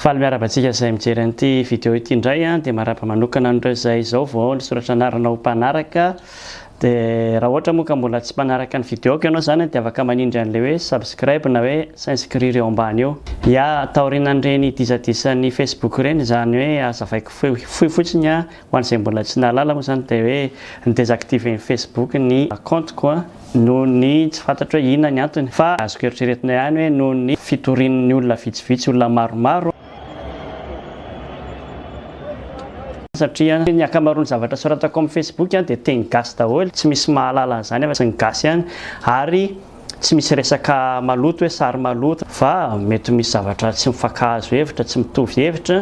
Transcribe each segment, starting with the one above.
Faly miarabantsika izay mijery an'ity vidéo ity indray dia marapa manokana an'ireo izay izao vao soratra naranao mpanaraka dia raha ohatra moa ka mbola tsy mpanaraka ny vidéoko ianao zany dia afaka manindry an'ilay hoe subscribe na hoe s'inscrire eo ambany eo. Taorianan'ireny disadisany Facebook ireny zany hoe azavaiko fohy fotsiny ho an'izay mbola tsy nahalala moa zany dia hoe ny désactiver ny Facebook ny compte koa noho ny tsy fantatra hoe inona ny antony fa azoko eritreretina ihany hoe noho ny fitorin'ny olona vitsivitsy olona maromaro satria ny akamaroany zavatra soratako amin'ny Facebook dia teny gasy daholo tsy misy mahalala an'izany fa tsy ny gasy ihany ary tsy misy resaka maloto hoe sary maloto fa mety misy zavatra tsy mifankahazo hevitra tsy mitovy hevitra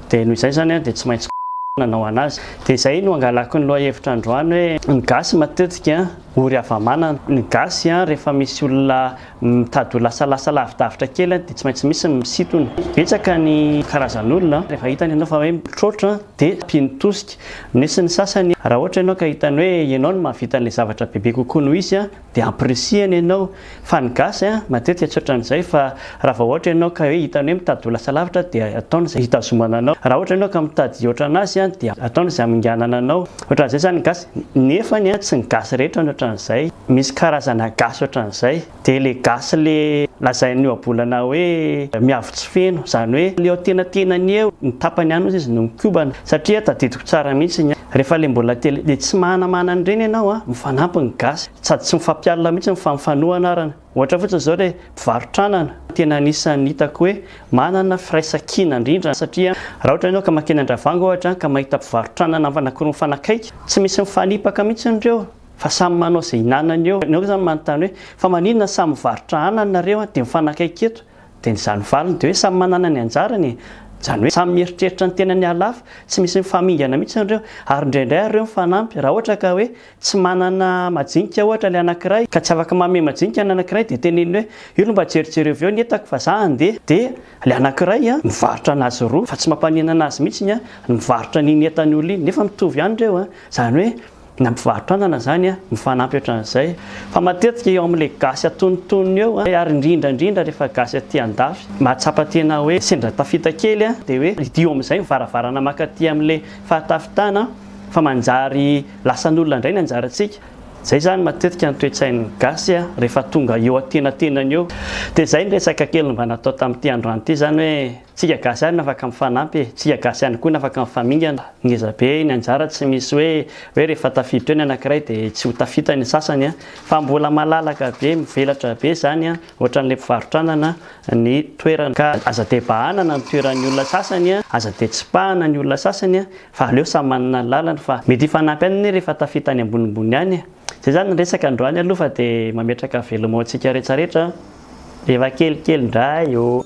dia noho izay zany dia tsy maintsy nanao anazy dia izay no angalako ny loha hevitra androany hoe ny gasy matetika ory hava-manana ny gasy rehefa misy olona mitady ho lasalasa lavidavitra kely dia tsy maintsy misy misitony betsaka ny karazan'olona rehefa hitany ianao fa hoe mitrotra dia mpinitosika misy ny sasany raha ohatra ianao ka hitany hoe ianao no mahavita an'ilay zavatra bebe kokoa noho izy dia ampirisihany ianao fa ny gasy matetika tsy ohatran'izay fa raha vao ohatra ianao ka hoe hitany hoe mitady ho lasa lavitra dia ataony izay hitazomana anao raha ohatra ianao ka mitady hihoatra anazy dia ataony izay haminganana anao ohatran'izay zany gasy nefany tsy ny gasy rehetra ohatran'izay misy karazana gasy ohatran'izay dia le gasy le lazain'ny ohabolana hoe miavotsy feno zany hoe le tenatenany eo ny tapany any izy no mikobana satria tadidiko tsara mihitsy rehefa le mbola tely dia tsy manamana an'ireny ianao mifanampy ny gasy sady tsy mifampialina mihitsy mifamifanoa anarana ohatra fotsiny zao hoe mpivarotranana tena anisan'ny hitako hoe manana firaisan-kina indrindra satria raha ohatra ianao ka makeny Andravango ohatra ka mahita mpivarotranana anankiroa mifanakaiky tsy misy mifanipaka mihitsy indreo fa samy manao izay hinanany eo ianao zany manontany hoe fa maninona samy mivarotra anana nareo dia mifanakaiky eto dia nyzany valiny dia hoe samy manana ny anjarany zany hoe samy mieritreritra ny tena ny alafa tsy misy mifamingana mihitsy ireo ary indraindray ireo mifanampy raha ohatra ka hoe tsy manana majinika ohatra le anankiray ka tsy afaka manome majinika ny anankiray dia teneny hoe io no mba jerijery eo nietako fa za andeha dia le anankiray mivarotra anazy roa fa tsy mampanina anazy mihitsy ny mivarotra ny entany olona iny nefa mitovy ihany ireo zany hoe na mpivarotra anana zany mifanampy ohatran'izay fa matetika eo amin'ilay gasy atonontonony eo ary indrindrandrindra rehefa gasy aty andafy mahatsapa tena hoe sendra tafita kely dia hoe dio amin'izay mivaravarana makaty amin'ilay fahatafitana fa manjary lasan'olona indray ny anjarantsika zay zany matetika ny toe-tsain'ny gasy rehefa tonga eo atenatenany eo dia zay ny resaka kely mba natao tamin'ity androany ity zany hoe tsika gasy ihany afaka mifanampy tsika gasy ihany koa afaka mifamingana ngeza be ny anjara tsy misy hoe rehefa tafiditra eo ny anankiray dia tsy ho tafita ny sasany fa mbola malalaka be mivelatra be zany ohatran'ilay mpivarotranana ny toerana ka aza debahanana ny toeran'ny olona sasany aza detsipahana ny olona sasany fa aleo samy manana ny lalana fa mety hifanampy any rehefa tafita ny ambonimbony any zay zany resaka androany aloha fa dia mametraka velomontsika rehetrarehetra rehefa kelikely ndray io